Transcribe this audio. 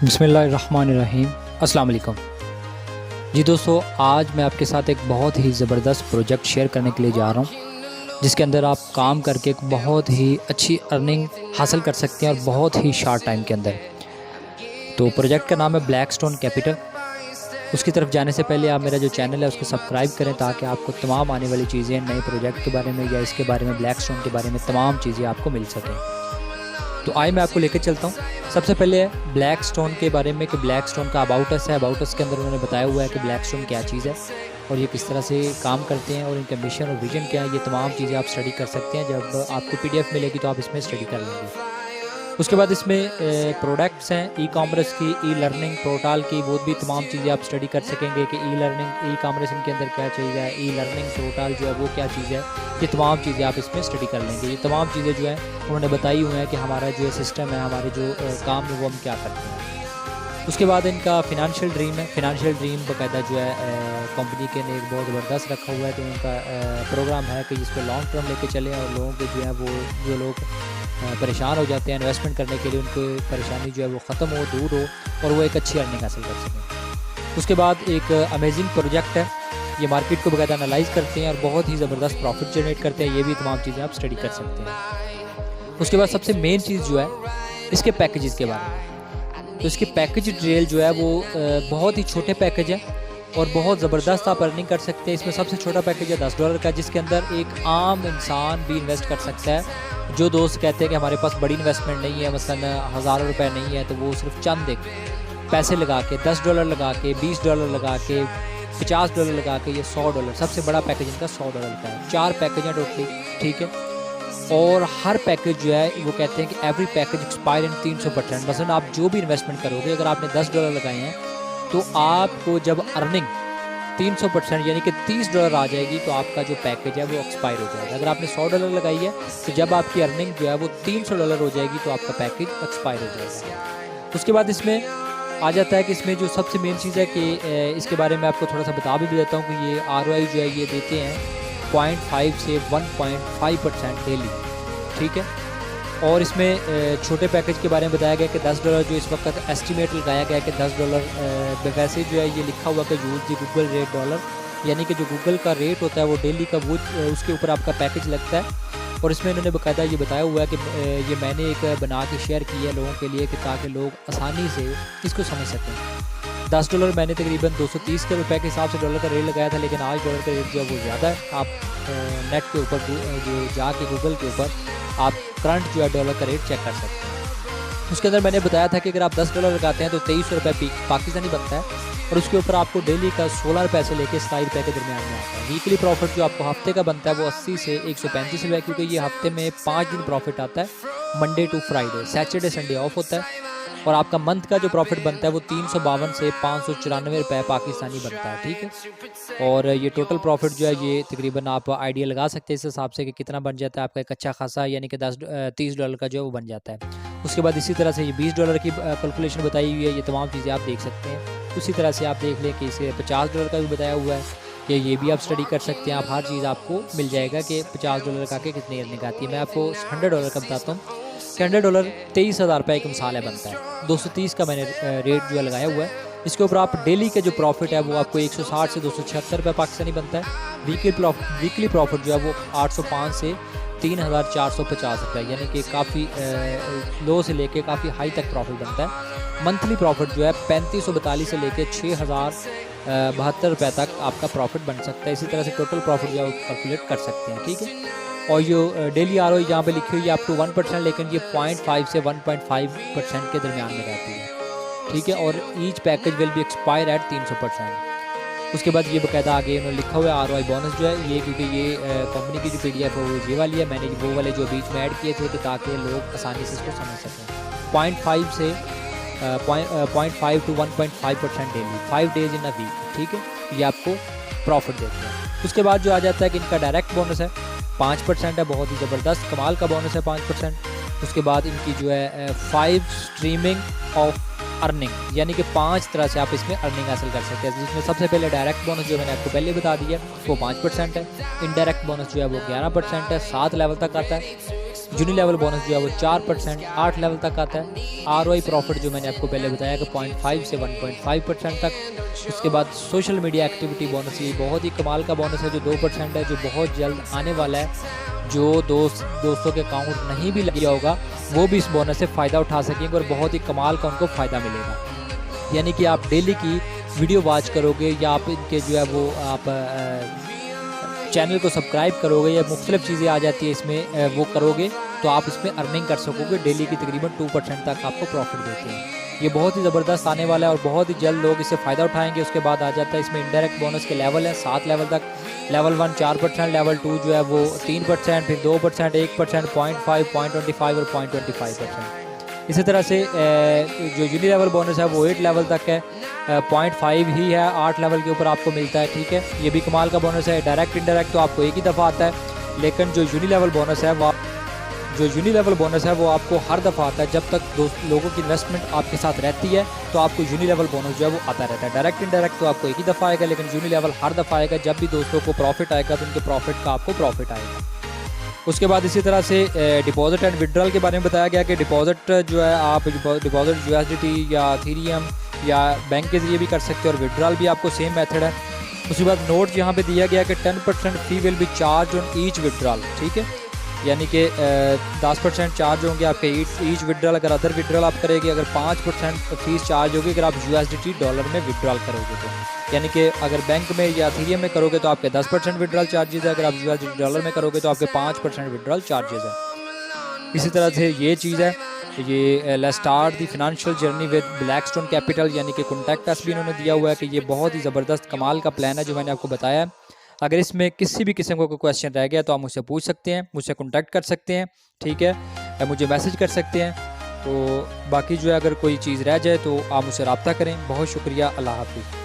बिस्मिल्लाहिर्रहमानिर्रहीम। अस्सलाम वालेकुम। जी दोस्तों, आज मैं आपके साथ एक बहुत ही ज़बरदस्त प्रोजेक्ट शेयर करने के लिए जा रहा हूँ, जिसके अंदर आप काम करके एक बहुत ही अच्छी अर्निंग हासिल कर सकते हैं और बहुत ही शॉर्ट टाइम के अंदर। तो प्रोजेक्ट का नाम है ब्लैकस्टोन कैपिटल। उसकी तरफ जाने से पहले आप मेरा जो चैनल है उसको सब्सक्राइब करें, ताकि आपको तमाम आने वाली चीज़ें, नए प्रोजेक्ट के बारे में या इसके बारे में, ब्लैकस्टोन के बारे में तमाम चीज़ें आपको मिल सकें। तो आइए मैं आपको लेकर चलता हूँ। सबसे पहले ब्लैक स्टोन के बारे में कि ब्लैक स्टोन का अबाउट अस है। अबाउट अस के अंदर उन्होंने बताया हुआ है कि ब्लैक स्टोन क्या चीज़ है और ये किस तरह से काम करते हैं और इनका मिशन और विजन क्या है। ये तमाम चीज़ें आप स्टडी कर सकते हैं। जब आपको PDF मिलेगी तो आप इसमें स्टडी कर लेंगे। उसके बाद इसमें प्रोडक्ट्स हैं, ई-कॉमर्स की, ई-लर्निंग पोर्टल की, वो भी तमाम चीज़ें आप स्टडी कर सकेंगे कि ई-लर्निंग, ई-कॉमर्स इनके अंदर क्या चीज़ है, ई-लर्निंग पोर्टल जो है वो क्या चीज़ है। ये तमाम चीज़ें आप इसमें स्टडी कर लेंगे। ये तमाम चीज़ें जो है उन्होंने बताई हुई हैं कि हमारा जो सिस्टम है, हमारे जो काम है वो हम क्या करते हैं। उसके बाद इनका फिनंशियल ड्रीम है। फिनंशियल ड्रीम बाकायदा जो है कंपनी के ने एक बहुत ज़बरदस्त रखा हुआ है। तो उनका प्रोग्राम है कि जिसको लॉन्ग टर्म लेके चलें और लोगों के जो है वो, जो लोग परेशान हो जाते हैं इन्वेस्टमेंट करने के लिए, उनकी परेशानी जो है वो ख़त्म हो, दूर हो और वो एक अच्छी अर्निंग हासिल कर सकें। उसके बाद एक अमेजिंग प्रोजेक्ट है। ये मार्केट को बाकायदा एनालाइज करते हैं और बहुत ही ज़बरदस्त प्रॉफिट जनरेट करते हैं। ये भी तमाम चीज़ें आप स्टडी कर सकते हैं। उसके बाद सबसे मेन चीज़ जो है इसके पैकेजेस के बारे में। तो इसके पैकेज डिटेल जो है वो बहुत ही छोटे पैकेज है और बहुत ज़बरदस्त आप अर्निंग कर सकते हैं। इसमें सबसे छोटा पैकेज है $10 का, जिसके अंदर एक आम इंसान भी इन्वेस्ट कर सकता है। जो दोस्त कहते हैं कि हमारे पास बड़ी इन्वेस्टमेंट नहीं है, मसलन हज़ारों रुपए नहीं है, तो वो सिर्फ चंद एक पैसे लगा के, $10 लगा के, $20 लगा के, $50 लगा के, ये $100, सबसे बड़ा पैकेज इनका $100 का है। 4 पैकेज हैं टोटली, ठीक है। और हर पैकेज जो है वो कहते हैं कि एवरी पैकेज एक्सपायर इन 300%। मसलन आप जो भी इन्वेस्टमेंट करोगे, अगर आपने $10 लगाए हैं तो आपको जब अर्निंग 300% यानी कि $30 आ जाएगी तो आपका जो पैकेज है वो एक्सपायर हो जाएगा। अगर आपने $100 लगाई है तो जब आपकी अर्निंग जो है वो $300 हो जाएगी तो आपका पैकेज एक्सपायर हो जाएगा। उसके बाद इसमें आ जाता है कि इसमें जो सबसे मेन चीज़ है कि इसके बारे में आपको थोड़ा सा बता भी देता हूँ कि ये ROI जो है ये देते हैं 0.5 से 1.5% डेली, ठीक है। और इसमें छोटे पैकेज के बारे में बताया गया कि $10 जो इस वक्त एस्टिमेट लगाया गया है कि $10 वैसे जो है ये लिखा हुआ कि यूज़ दी गूगल रेट डॉलर, यानी कि जो गूगल का रेट होता है वो डेली का, वो उसके ऊपर आपका पैकेज लगता है। और इसमें इन्होंने बाकायदा ये बताया हुआ है कि ये मैंने एक बना के शेयर की है लोगों के लिए कि ताकि लोग आसानी से इसको समझ सकें। $10 मैंने तकरीबन 230 के रुपए के हिसाब से डॉलर का रेट लगाया था, लेकिन आज डॉलर का रेट जो है वो ज़्यादा है। आप नेट के ऊपर जो जाके गूगल के ऊपर आप करंट जो है डॉलर का रेट चेक कर सकते हैं। उसके अंदर मैंने बताया था कि अगर आप $10 लगाते हैं तो ₹2300 पाकिस्तानी बनता है और उसके ऊपर आपको डेली का ₹16 से लेकर ₹27 के दरमियान में आता है। वीकली प्रॉफिट जो आपको हफ्ते का बनता है वो 80 से 135 रुपये, क्योंकि ये हफ्ते में 5 दिन प्रॉफिट आता है, Monday to Friday, Saturday Sunday off होता है। और आपका मंथ का जो प्रॉफिट बनता है वो 352 से 594 रुपये पाकिस्तानी बनता है, ठीक है। और ये टोटल प्रॉफिट जो है ये तकरीबन आप आइडिया लगा सकते हैं इस हिसाब से कि कितना बन जाता है आपका एक अच्छा खासा, यानी कि $30 का जो है वो बन जाता है। उसके बाद इसी तरह से ये $20 की कैलकुलेशन बताई हुई है। ये तमाम चीज़ें आप देख सकते हैं। उसी तरह से आप देख लें कि इसे $50 का भी बताया हुआ है कि ये भी आप स्टडी कर सकते हैं। आप हर चीज़ आपको मिल जाएगा कि $50 का के कितनी अर्निंग आती है। मैं आपको $100 का बताता हूँ कि $100 23,000 रुपये एक मिसाल है बनता है। 230 का मैंने रेट जो है लगाया हुआ है। इसके ऊपर आप डेली का जो प्रॉफिट है वो आपको 160 से 276 रुपये पाकिस्तानी बनता है। वीकली प्रॉफिट जो है वो 805 से 3,450 रुपये, यानी कि काफ़ी लो से लेके काफ़ी हाई तक प्रॉफिट बनता है। मंथली प्रॉफिट जो है 3542 से लेके 6,072 रुपये तक आपका प्रॉफिट बन सकता है। इसी तरह से टोटल प्रॉफिट जो है कैलकुलेट कर सकते हैं, ठीक है। और जो डेली ROI यहाँ पे लिखी हुई है अप टू 1%, लेकिन ये 0.5 से 1.5% के दरमियान में रहती है, ठीक है। और each package will be expire at 300%। उसके बाद ये बाकायदा आगे उन्होंने लिखा हुआ है ROI बोनस जो है ये, क्योंकि ये कंपनी की जो PDF है वो ये वाली है। मैंने वो वाले जो बीच में ऐड किए थे कि ताकि लोग आसानी से इसको समझ सकें। 0.5 से 0.5 to 1.5% daily, 5 days in a week, ठीक है। ये आपको प्रॉफिट देते हैं। उसके बाद जो आ जाता है कि इनका डायरेक्ट बोनस है 5% है, बहुत ही ज़बरदस्त कमाल का बोनस है 5%। उसके बाद इनकी जो है 5 स्ट्रीमिंग ऑफ अर्निंग, यानी कि 5 तरह से आप इसमें अर्निंग हासिल कर सकते हैं। जिसमें सबसे पहले डायरेक्ट बोनस जो मैंने आपको पहले बता दिया वो 5% है। इनडायरेक्ट बोनस जो है वो 11% है, 7 लेवल तक आता है। यूनी लेवल बोनस जो है वो 4% 8 लेवल तक आता है। ROI प्रॉफिट जो मैंने आपको पहले बताया कि 0.5 से 1.5% तक। उसके बाद सोशल मीडिया एक्टिविटी बोनस, ये बहुत ही कमाल का बोनस है जो 2% है, जो बहुत जल्द आने वाला है। जो दोस्तों के अकाउंट नहीं भी लग गया होगा वो भी इस बोनस से फ़ायदा उठा सकेंगे और बहुत ही कमाल का उनको फ़ायदा मिलेगा। यानी कि आप डेली की वीडियो वॉच करोगे या आप इनके जो है वो आप चैनल को सब्सक्राइब करोगे या मुख्तलिफ चीज़ें आ जाती है इसमें, वो करोगे तो आप इसमें अर्निंग कर सकोगे। डेली की तकरीबन 2% तक आपको प्रॉफिट देते हैं। ये बहुत ही ज़बरदस्त आने वाला है और बहुत ही जल्द लोग इससे फ़ायदा उठाएंगे। उसके बाद आ जाता है इसमें इंडायरेक्ट बोनस के लेवल हैं 7 लेवल तक। लेवल 1 4%, लेवल 2 जो है वो 3%, फिर 2%, 1%, 0.5, 0.25 और 0.25%। इसी तरह से जो यूनी लेवल बोनस है वो 8 लेवल तक है, 0.5 ही है, 8 लेवल के ऊपर आपको मिलता है। ठीक है, ये भी कमाल का बोनस है। डायरेक्ट इंडायरेक्ट तो आपको एक ही दफ़ा आता है, लेकिन जो यूनी लेवल बोनस है वो आपको हर दफ़ा आता है। जब तक लोगों की इन्वेस्टमेंट आपके साथ रहती है तो आपको यूनी लेवल बोनस जो है वो आता रहता है। डायरेक्ट इंडायरेक्ट तो आपको एक ही दफ़ा आएगा, लेकिन यूनी लेवल हर दफ़ा आएगा। जब भी दोस्तों को प्रॉफिट आएगा तो उनके प्रॉफिट का आपको प्रॉफिट आएगा। उसके बाद इसी तरह से डिपॉजिट एंड विड्रॉल के बारे में बताया गया कि डिपॉजिट जो है आप डिपॉजिट USDT या इथेरियम या बैंक के ज़रिए भी कर सकते हो और विड्रॉल भी आपको सेम मेथड है। उसके बाद नोट यहाँ पे दिया गया कि 10% fee will be charge on each withdrawal. ठीक है, यानी कि 10% चार्ज होंगे आपके ईच विड्रॉल। अगर अदर विड्रॉल आप करेंगे, अगर 5% फीस चार्ज होगी अगर आप USDT डॉलर में विड्रॉल करोगे तो। यानी कि अगर बैंक में या इथेरियम में करोगे तो आपके 10% विड्रॉल चार्जेस है, अगर आप USDT डॉलर में करोगे तो आपके 5% विड्रॉल चार्जेस है। इसी तरह से ये चीज़ है, ये let's start the financial journey with Blackstone capital, यानी कि कॉन्टैक्ट अस भी इन्होंने दिया हुआ है कि ये बहुत ही ज़बरदस्त कमाल का प्लान है जो मैंने आपको बताया है। अगर इसमें किसी भी किस्म का कोई क्वेश्चन रह गया तो आप मुझसे पूछ सकते हैं, मुझसे कॉन्टैक्ट कर सकते हैं। ठीक है, मुझे मैसेज कर सकते हैं। तो बाकी जो है अगर कोई चीज़ रह जाए तो आप मुझसे रब्ता करें। बहुत शुक्रिया, अल्लाह हाफिज़।